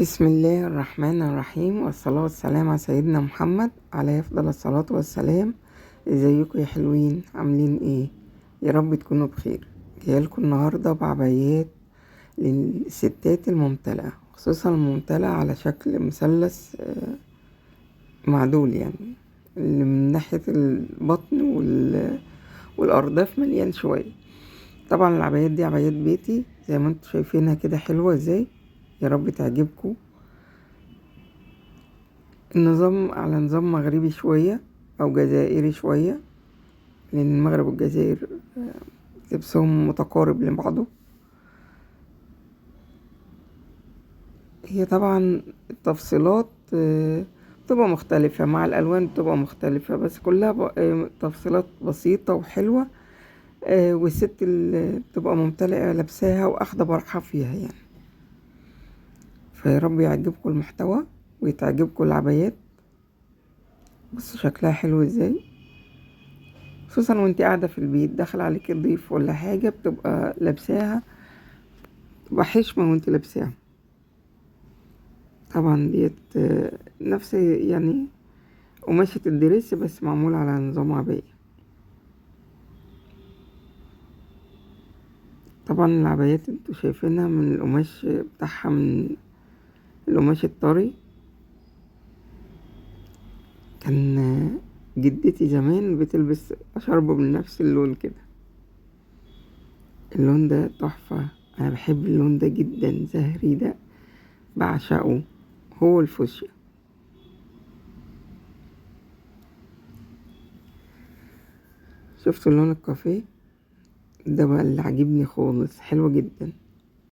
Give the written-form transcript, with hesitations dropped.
بسم الله الرحمن الرحيم، والصلاة والسلام على سيدنا محمد عليه أفضل الصلاة والسلام. ازيكم يا حلوين؟ عاملين ايه؟ يا رب تكونوا بخير. جايلكم النهاردة بعبايات للستات الممتلئة، خصوصا الممتلئة على شكل مثلث معدول، يعني اللي من ناحية البطن والأرداف مليان شوية. طبعا العبايات دي عبايات بيتي زي ما انتوا شايفينها كده، حلوة ازاي. يا رب تعجبكم. النظام على نظام مغربي شوية أو جزائري شوية، لأن المغرب والجزائر لبسهم متقارب لبعضه. هي طبعا التفصيلات بتبقى مختلفة مع الألوان، بتبقى مختلفة، بس كلها تفصيلات بسيطة وحلوة. والست اللي بتبقى ممتلئة لابساها وأخدة برحة فيها يعني. فيا رب يعجبكم المحتوى ويتعجبكم العبايات. بصوا شكلها حلو ازاي، خصوصا وانت قاعدة في البيت داخل عليك ضيف ولا حاجة، بتبقى لابساها تبقى حشمة وانت لابساها. طبعا ديت نفس يعني قماشة الدريس، بس معمول على نظام عباية. طبعا العبايات انتوا شايفينها من القماش بتاعها، من القماش الطري. كان جدتي زمان بتلبس أشرب من نفس اللون كده. اللون ده تحفة، أنا بحب اللون ده جدا، زهري ده بعشقه، هو الفوشيا. شفتوا اللون الكافيه ده بقى اللي عجبني خالص، حلو جدا.